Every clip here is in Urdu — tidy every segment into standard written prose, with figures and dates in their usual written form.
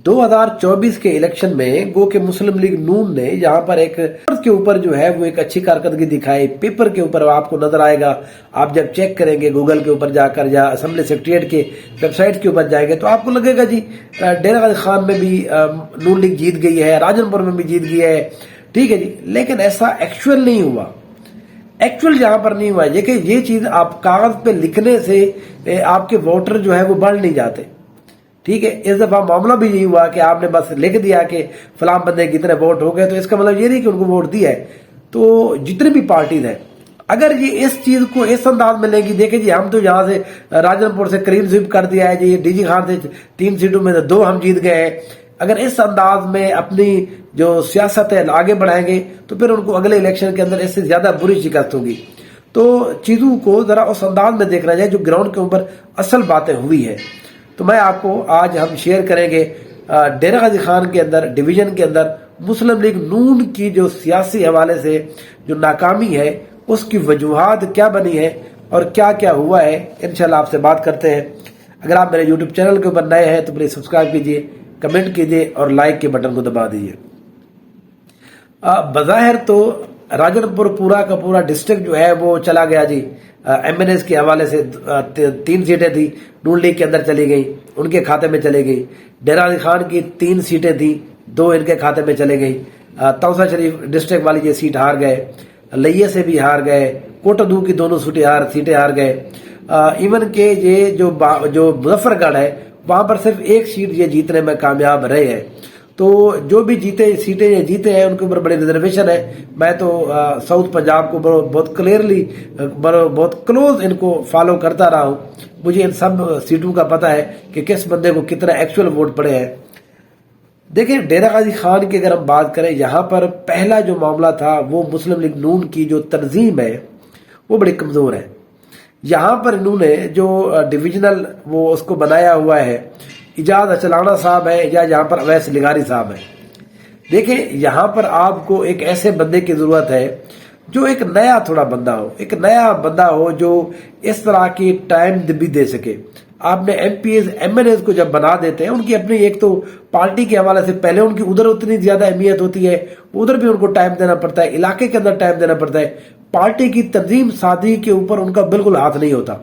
2024 کے الیکشن میں گو کہ مسلم لیگ نون نے یہاں پر ایک کے اوپر جو ہے وہ ایک اچھی کارکردگی دکھائی. پیپر کے اوپر آپ کو نظر آئے گا, آپ جب چیک کریں گے گوگل کے اوپر جا کر یا اسمبلی سیکریٹریٹ کے ویب سائٹ کے اوپر جائیں گے تو آپ کو لگے گا جی ڈیرہ غازی خان میں بھی نون لیگ جیت گئی ہے, راجن پور میں بھی جیت گئی ہے, ٹھیک ہے جی. لیکن ایسا ایکچوئل نہیں ہوا, ایکچوئل یہاں پر نہیں ہوا. یہ چیز آپ کاغذ پہ لکھنے سے آپ کے ووٹر جو ہے وہ بڑھ نہیں جاتے, ٹھیک ہے. اس دفعہ معاملہ بھی یہی ہوا کہ آپ نے بس لکھ دیا کہ فلاں بندے کتنے ووٹ ہو گئے, تو اس کا مطلب یہ نہیں کہ ان کو ووٹ دیا ہے. تو جتنی بھی پارٹیز ہیں اگر یہ اس چیز کو اس انداز میں لیں گی, دیکھیں جی ہم تو یہاں سے راجن پور سے کریم سویپ کر دیا ہے جی, ڈی جی خان سے 3 سیٹوں میں سے 2 ہم جیت گئے ہیں, اگر اس انداز میں اپنی جو سیاست ہے آگے بڑھائیں گے تو پھر ان کو اگلے الیکشن کے اندر اس سے زیادہ بری شکست ہوگی. تو چیزوں کو ذرا اس انداز میں دیکھنا چاہیے جو گراؤنڈ کے اوپر اصل باتیں ہوئی ہے. تو میں آپ کو آج ہم شیئر کریں گے ڈیرہ غازی خان کے اندر ڈویژن کے اندر مسلم لیگ نون کی جو سیاسی حوالے سے جو ناکامی ہے اس کی وجوہات کیا بنی ہے اور کیا کیا ہوا ہے. انشاءاللہ آپ سے بات کرتے ہیں. اگر آپ میرے یوٹیوب چینل کے اوپر نئے ہیں تو پلیز سبسکرائب کیجیے, کمنٹ کیجیے اور لائک کے بٹن کو دبا دیجیے. بظاہر تو راجن پور پورا کا پورا ڈسٹرکٹ جو ہے وہ چلا گیا جی, ایم این ایس کے حوالے سے 3 سیٹیں تھی نون لیگ کے اندر چلی گئی, ان کے کھاتے میں چلے گئی. ڈیرہ غازی خان کی 3 سیٹیں تھیں, 2 ان کے کھاتے میں چلے گئی. توسا شریف ڈسٹرکٹ والی یہ سیٹ ہار گئے, لئیے سے بھی ہار گئے, کوٹا دو کی دونوں سیٹیں ہار گئے. ایون کہ یہ جو مظفر گڑھ ہے وہاں پر صرف 1 سیٹ یہ جیتنے میں کامیاب رہے ہیں. تو جو بھی سیٹیں یہ جیتے ہیں ان کے اوپر بڑی ریزرویشن ہے. میں تو ساؤتھ پنجاب کو بہت کلیئرلی بہت کلوز ان کو فالو کرتا رہا ہوں. مجھے ان سب سیٹوں کا پتہ ہے کہ کس بندے کو کتنا ایکچوئل ووٹ پڑے ہیں. دیکھیں ڈیرہ غازی خان کی اگر ہم بات کریں, یہاں پر پہلا جو معاملہ تھا وہ مسلم لیگ نون کی جو تنظیم ہے وہ بڑی کمزور ہے. یہاں پر انہوں نے جو ڈویژنل وہ اس کو بنایا ہوا ہے, اجاز اچلانا صاحب ہے یا یہاں پر اویس لغاری صاحب ہے. دیکھیں یہاں پر آپ کو ایک ایسے بندے کی ضرورت ہے جو ایک نیا تھوڑا بندہ ہو, ایک نیا بندہ ہو جو اس طرح کی ٹائم بھی دے سکے. آپ نے MPAs MNAs کو جب بنا دیتے ہیں ان کی اپنی ایک تو پارٹی کے حوالے سے پہلے ان کی ادھر اتنی زیادہ اہمیت ہوتی ہے, ادھر بھی ان کو ٹائم دینا پڑتا ہے, علاقے کے اندر ٹائم دینا پڑتا ہے, پارٹی کی تنظیم سازی کے اوپر ان کا بالکل ہاتھ نہیں ہوتا.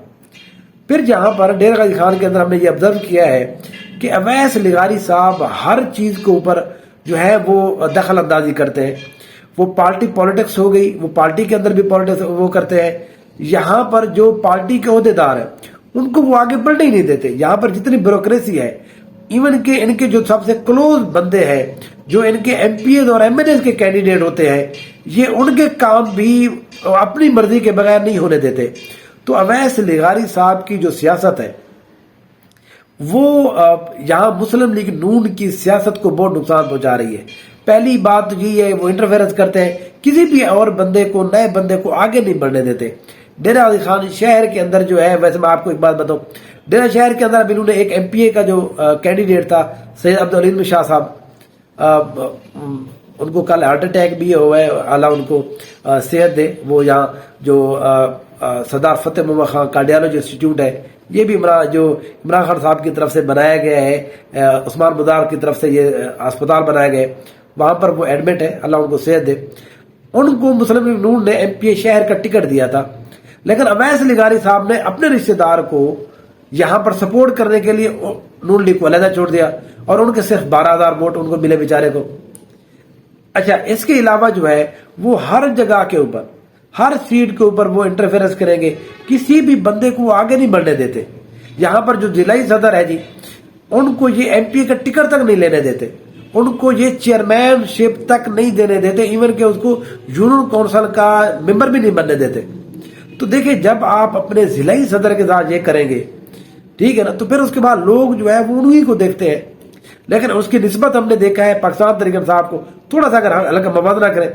پھر جہاں پر ڈیرہ غازی خان کے اندر ہم نے یہ آبزرو کیا ہے کہ اویس لغاری صاحب ہر چیز کے اوپر جو ہے وہ دخل اندازی کرتے ہیں. وہ پارٹی پولیٹکس ہو گئی, وہ پارٹی کے اندر بھی پولیٹکس وہ کرتے ہیں. یہاں پر جو پارٹی کے عہدیدار ہیں ان کو وہ آگے بڑھنے ہی نہیں دیتے. یہاں پر جتنی بیوروکریسی ہے, ایون کہ ان کے جو سب سے کلوز بندے ہیں جو ان کے ایم پی ایز اور ایم این ایز کے کینڈیڈیٹ ہوتے ہیں, یہ ان کے کام بھی اپنی مرضی کے بغیر نہیں ہونے دیتے. تو اویس لغاری صاحب کی جو سیاست ہے وہ یہاں مسلم لیگ نون کی سیاست کو بہت نقصان پہنچا رہی ہے. پہلی بات تو یہ ہے وہ انٹرفیئرنس کرتے ہیں, کسی بھی اور بندے کو نئے بندے کو آگے نہیں بڑھنے دیتے. ڈیرہ غازی خان شہر کے اندر جو ہے, ویسے میں آپ کو ایک بات بتاؤں, ڈیرہ شہر کے اندر اب انہوں نے ایک ایم پی اے کا جو کینڈیڈیٹ تھا سید عبدالعلیم شاہ صاحب, ان کو کل ہارٹ اٹیک بھی ہوا ہے, اللہ ان کو صحت دے. وہ یہاں جو سردار فتح محمد خان کارڈیالوجی انسٹیٹیوٹ ہے یہ بھی جو عمران خان صاحب کی طرف سے بنایا گیا ہے, عثمان مدار کی طرف سے یہ اسپتال بنایا گیا ہے, وہاں پر وہ ایڈمٹ ہے, اللہ ان کو صحت دے. ان کو مسلم لیگ نون نے ایم پی اے شہر کا ٹکٹ دیا تھا, لیکن اویس لغاری صاحب نے اپنے رشتہ دار کو یہاں پر سپورٹ کرنے کے لیے نون لیگ کو علیحدہ چھوڑ دیا اور ان کے صرف 12,000 ووٹ ان کو ملے بیچارے کو. اچھا اس کے علاوہ جو ہے وہ ہر جگہ کے اوپر ہر سیٹ کے اوپر وہ انٹرفیئرنس کریں گے, کسی بھی بندے کو آگے نہیں بڑھنے دیتے. یہاں پر جو ضلعی صدر ہے جی ان کو یہ ایم پی اے کا ٹکٹ تک نہیں لینے دیتے, ان کو یہ چیئرمین شپ تک نہیں دینے دیتے, ایون کہ اس کو یونین کونسل کا ممبر بھی نہیں بننے دیتے. تو دیکھیں جب آپ اپنے ضلعی صدر کے ساتھ یہ کریں گے, ٹھیک ہے نا, تو پھر اس کے بعد لوگ جو ہے وہ انہی کو دیکھتے ہیں. لیکن اس کی نسبت ہم نے دیکھا ہے پاکستان تحریک صاحب کو تھوڑا سا اگر ہلکا موازنہ کریں,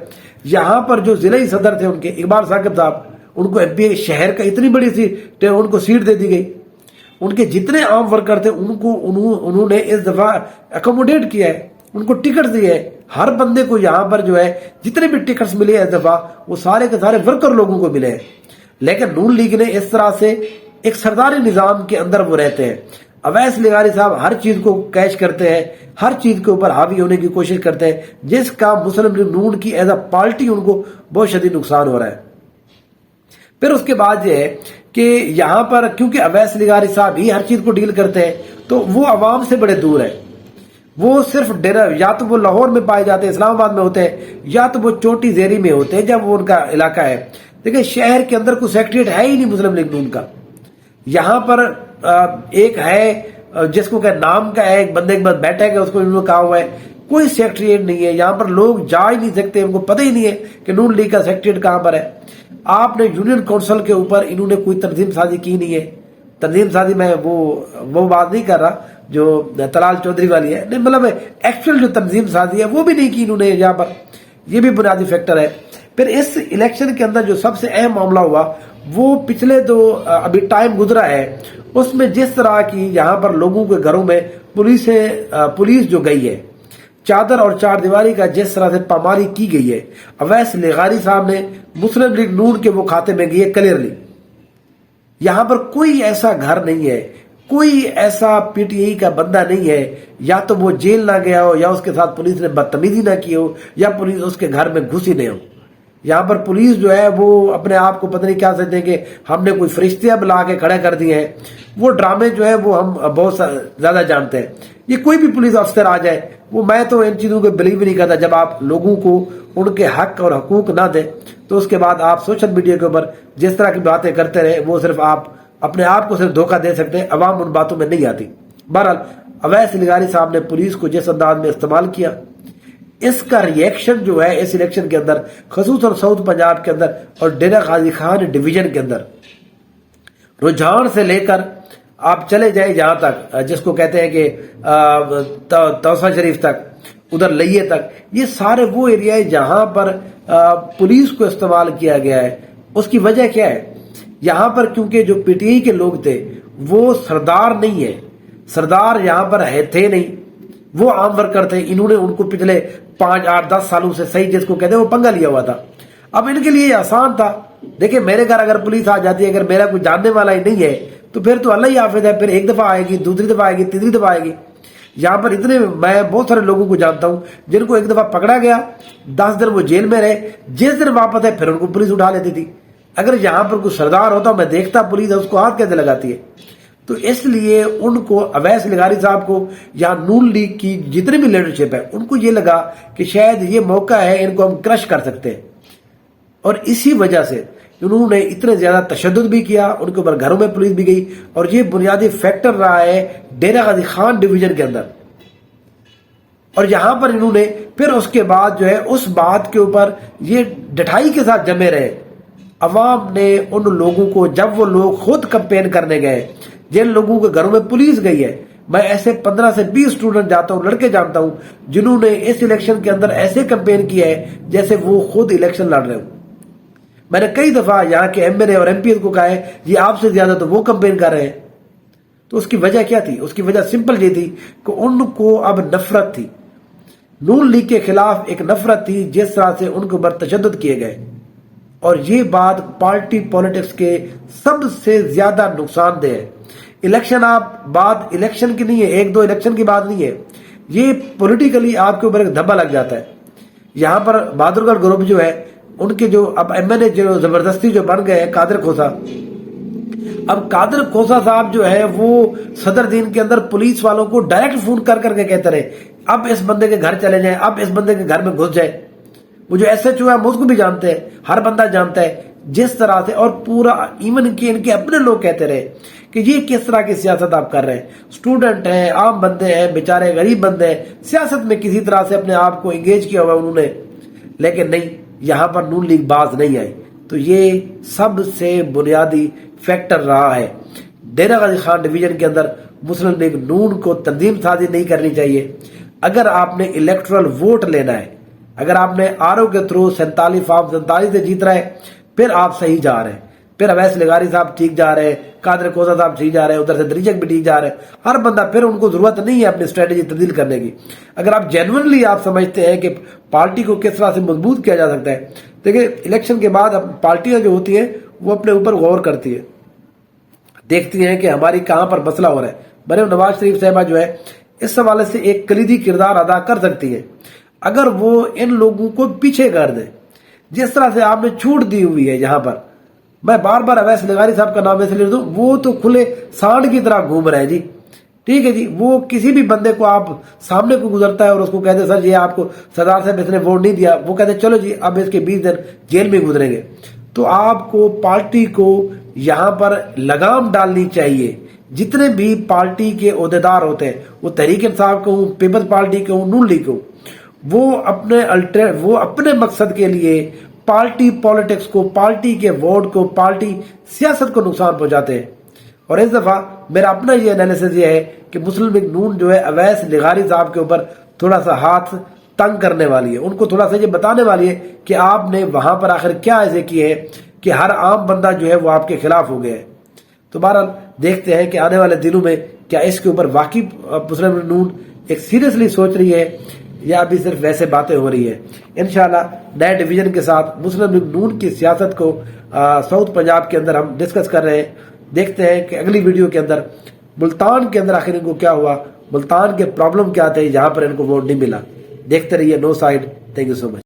یہاں پر جو ضلعی صدر تھے ان کے اقبال ثاقب صاحب, ان کو ایم پی اے شہر کا اتنی بڑی سیٹ ان کو سیٹ دے دی گئی. ان کے جتنے عام ورکر تھے ان کو انہوں نے اس دفعہ اکوموڈیٹ کیا ہے, ان کو ٹکٹ دیے ہیں. ہر بندے کو یہاں پر جو ہے جتنے بھی ٹکٹس ملے ہیں اس دفعہ وہ سارے کے سارے ورکر لوگوں کو ملے ہیں. لیکن نون لیگ نے اس طرح سے ایک سرداری نظام کے اندر وہ رہتے ہیں. اویس لغاری صاحب ہر چیز کو کیش کرتے ہیں، ہر چیز کے اوپر حاوی ہونے کی کوشش کرتے ہیں، جس کا مسلم لیگ نون کی ایز اے پارٹی ان کو بہت شدید نقصان ہو رہا ہے۔ پھر اس کے بعد یہ ہے کہ یہاں پر کیونکہ اویس لغاری صاحب ہی ہر چیز کو ڈیل کرتے ہیں تو وہ عوام سے بڑے دور ہیں۔ وہ صرف ڈیرا یا تو وہ لاہور میں پائے جاتے ہیں، اسلام آباد میں ہوتے ہیں، یا تو وہ چوٹی زیری میں ہوتے ہیں جب وہ ان کا علاقہ ہے۔ دیکھیں شہر کے اندر کوئی سیکریٹریٹ ہے ہی نہیں مسلم لیگ نون کا۔ یہاں پر ایک ہے جس کو کہ نام کا ہے، ایک بندے کے بعد بیٹھے گا، اس کو انہوں نے کہا ہوا ہے، کوئی سیکریٹریٹ نہیں ہے یہاں پر، لوگ جا ہی نہیں سکتے، ان کو پتہ ہی نہیں ہے کہ نون لیگ کا سیکریٹریٹ کہاں پر ہے۔ آپ نے یونین کونسل کے اوپر انہوں نے کوئی تنظیم سازی کی نہیں ہے۔ تنظیم سازی میں وہ بات نہیں کر رہا جو طلال چودھری والی ہے، نہیں مطلب ایکچوئل جو تنظیم سازی ہے وہ بھی نہیں کی انہوں نے یہاں پر، یہ بھی بنیادی فیکٹر ہے۔ پھر اس الیکشن کے اندر جو سب سے اہم معاملہ ہوا وہ پچھلے ابھی ٹائم گزرا ہے اس میں جس طرح کی یہاں پر لوگوں کے گھروں میں پولیس جو گئی ہے، چادر اور چار دیواری کا جس طرح سے پاماری کی گئی ہے، اویس لغاری صاحب نے مسلم لیگ نون کے وہ کھاتے میں گئی ہے کلیئرلی۔ یہاں پر کوئی ایسا گھر نہیں ہے، کوئی ایسا پی ٹی آئی کا بندہ نہیں ہے، یا تو وہ جیل نہ گیا ہو، یا اس کے ساتھ پولیس نے بدتمیزی نہ کی ہو، یا پولیس اس کے گھر میں گھسی نہیں ہو۔ یہاں پر پولیس جو ہے وہ اپنے آپ کو پتہ نہیں کیا سمجھتے ہیں کہ ہم نے کوئی فرشتیاں بلا کے کھڑے کر دیے ہیں۔ وہ ڈرامے جو ہے وہ ہم بہت زیادہ جانتے ہیں۔ یہ کوئی بھی پولیس افسر آ جائے، وہ میں تو ان چیزوں کو بلیو نہیں کرتا۔ جب آپ لوگوں کو ان کے حق اور حقوق نہ دیں تو اس کے بعد آپ سوشل میڈیا کے اوپر جس طرح کی باتیں کرتے رہے، وہ صرف آپ اپنے آپ کو صرف دھوکہ دے سکتے ہیں، عوام ان باتوں میں نہیں آتی۔ بہرحال اویس لغاری صاحب نے پولیس کو جس انداز میں استعمال کیا، اس کا ری ایکشن جو ہے اس الیکشن کے اندر خصوصاً ساؤتھ پنجاب کے اندر اور ڈیرہ غازی خان ڈویژن کے اندر رجحان سے لے کر آپ چلے جائیں جہاں تک جس کو کہتے ہیں کہ توسا شریف تک، ادھر لئیے تک، یہ سارے وہ ایریا ہے جہاں پر پولیس کو استعمال کیا گیا ہے۔ اس کی وجہ کیا ہے؟ یہاں پر کیونکہ جو پی ٹی آئی کے لوگ تھے وہ سردار نہیں ہے، سردار یہاں پر تھے نہیں، وہ عام ورکر تھے۔ انہوں نے ان کو پچھلے 5 8 10 سالوں سے صحیح جس کو کہتے ہیں وہ پنگا لیا ہوا تھا۔ اب ان کے لیے یہ آسان تھا، دیکھیں میرے گھر اگر پولیس آ جاتی ہے، اگر میرا کوئی جاننے والا ہی نہیں ہے تو پھر تو اللہ ہی حافظ ہے، پھر ایک دفعہ آئے گی، دوسری دفعہ آئے گی، تیسری دفعہ آئے گی۔ یہاں پر میں بہت سارے لوگوں کو جانتا ہوں جن کو ایک دفعہ پکڑا گیا، 10 دن وہ جیل میں رہے، جس دن واپس ہے پھر ان کو پولیس اٹھا لیتی تھی۔ اگر یہاں پر کوئی سردار ہوتا میں دیکھتا پولیس اس کو ہاتھ کیسے لگاتی ہے۔ تو اس لیے ان کو اویس لغاری صاحب کو یا نون لیگ کی جتنی بھی لیڈرشپ ہے ان کو یہ لگا کہ شاید یہ موقع ہے، ان کو ہم کرش کر سکتے ہیں، اور اسی وجہ سے انہوں نے اتنے زیادہ تشدد بھی کیا، ان کے اوپر گھروں میں پولیس بھی گئی، اور یہ بنیادی فیکٹر رہا ہے ڈیرہ غازی خان ڈویژن کے اندر۔ اور یہاں پر انہوں نے پھر اس کے بعد جو ہے اس بات کے اوپر یہ ڈٹائی کے ساتھ جمے رہے۔ عوام نے ان لوگوں کو، جب وہ لوگ خود کمپین کرنے گئے، جن لوگوں کے گھروں میں پولیس گئی ہے، میں ایسے 15 سے 20 اسٹوڈنٹ جاتا ہوں، لڑکے جانتا ہوں جنہوں نے اس الیکشن کے اندر ایسے کمپین کیا ہے جیسے وہ خود الیکشن لڑ رہے ہوں۔ میں نے کئی دفعہ یہاں کے ایم ایل اے اور ایم پی کو کہا ہے یہ آپ سے زیادہ تو وہ کمپین کر رہے ہیں۔ تو اس کی وجہ کیا تھی؟ اس کی وجہ سمپل یہ تھی کہ ان کو اب نفرت تھی، نون لیگ کے خلاف ایک نفرت تھی جس طرح سے ان کے اوپر تشدد کیے گئے، اور یہ بات پارٹی پولیٹکس کے سب سے زیادہ نقصان دہ ہے۔ الیکشن بات الیکشن کی نہیں ہے، 1 2 الیکشن کی بات نہیں ہے، یہ پولیٹیکلی آپ کے اوپر ایک دھبا لگ جاتا ہے۔ یہاں پر بہادر گڑھ گروپ جو ہے ان کے جو اب ایم این اے جو زبردستی جو بن گئے ہیں قادر کھوسا، اب قادر کھوسا صاحب جو ہے وہ صدر دین کے اندر پولیس والوں کو ڈائریکٹ فون کر کے کہتے رہے اب اس بندے کے گھر چلے جائیں، اب اس بندے کے گھر میں گھس جائے۔ وہ جو ایس ایچ او ہے ہم اس کو بھی جانتے ہیں، ہر بندہ جانتا ہے جس طرح سے، اور پورا ایون کہ ان کے اپنے لوگ کہتے رہے کہ یہ کس طرح کی سیاست آپ کر رہے ہیں، اسٹوڈنٹ ہیں، عام بندے ہیں، بیچارے غریب بندے ہیں، سیاست میں کسی طرح سے اپنے آپ کو انگیج کیا ہوا انہوں نے، لیکن نہیں، یہاں پر نون لیگ باز نہیں آئی۔ تو یہ سب سے بنیادی فیکٹر رہا ہے۔ ڈیرہ غازی خان ڈویژن کے اندر مسلم لیگ نون کو تنظیم سازی نہیں کرنی چاہیے۔ اگر آپ نے الیکٹرل ووٹ لینا ہے، اگر آپ نے آر او کے تھرو 47 سے جیت رہا ہے، پھر آپ صحیح جا رہے ہیں، پھر اویس لغاری صاحب ٹھیک جا رہے ہیں، قادر کھوسا صاحب ٹھیک جا رہے ہیں، ادھر سے دریچک بھی ٹھیک جا رہے ہیں، ہر بندہ، پھر ان کو ضرورت نہیں ہے اپنی اسٹریٹجی تبدیل کرنے کی۔ اگر آپ جینوئنلی آپ سمجھتے ہیں کہ پارٹی کو کس طرح سے مضبوط کیا جا سکتا ہے، دیکھیں الیکشن کے بعد اب پارٹیاں جو ہوتی ہیں وہ اپنے اوپر غور کرتی ہیں، دیکھتی ہیں کہ ہماری کہاں پر مسئلہ ہو رہا ہے، مریم نواز شریف صاحبہ جو ہے اس حوالے سے ایک کلیدی کردار ادا کر سکتی ہیں اگر وہ ان لوگوں کو پیچھے کر دیں جس طرح سے آپ نے چھوٹ دی ہوئی ہے. یہاں پر میں بار بار اویس لغاری صاحب کا نام اس لیے دوں, وہ تو کھلے سانڈ کی طرح گھوم رہے ہیں جی. ٹھیک ہے جی, وہ کسی بھی بندے کو آپ سامنے کو گزرتا ہے اور اس کو کہتے ہیں سر یہ آپ کو سردار صاحب اس نے ووٹ نہیں دیا, وہ کہتے ہیں چلو جی اب اس کے 20 دن جیل میں گزریں گے. تو آپ کو پارٹی کو یہاں پر لگام ڈالنی چاہیے. جتنے بھی پارٹی کے عہدیدار ہوتے ہیں, وہ تحریک انصاف کو ہوں, پیپلز پارٹی کو ہوں, نون لیگ کو, وہ اپنے مقصد کے لیے پارٹی پالیٹکس کو, پارٹی کے ووٹ کو, پارٹی سیاست کو نقصان پہنچاتے ہیں. اور اس دفعہ میرا اپنا یہ انالیسس یہ ہے کہ مسلم لیگ نون جو ہے اویس لغاری صاحب کے اوپر تھوڑا سا ہاتھ تنگ کرنے والی ہے. ان کو تھوڑا سا یہ بتانے والی ہے کہ آپ نے وہاں پر آخر کیا ایسے کیے ہیں کہ ہر عام بندہ جو ہے وہ آپ کے خلاف ہو گیا ہے. تو بہرحال دیکھتے ہیں کہ آنے والے دنوں میں کیا اس کے اوپر واقعی مسلم لیگ نون ایک سیریسلی سوچ رہی ہے یا ابھی صرف ویسے باتیں ہو رہی ہے. انشاءاللہ نئے ڈویژن کے ساتھ مسلم لیگ نون کی سیاست کو ساؤتھ پنجاب کے اندر ہم ڈسکس کر رہے ہیں. دیکھتے ہیں کہ اگلی ویڈیو کے اندر ملتان کے اندر آخر ان کو کیا ہوا, ملتان کے پرابلم کیا تھے جہاں پر ان کو ووٹ نہیں ملا. دیکھتے رہیے no side. Thank you so much.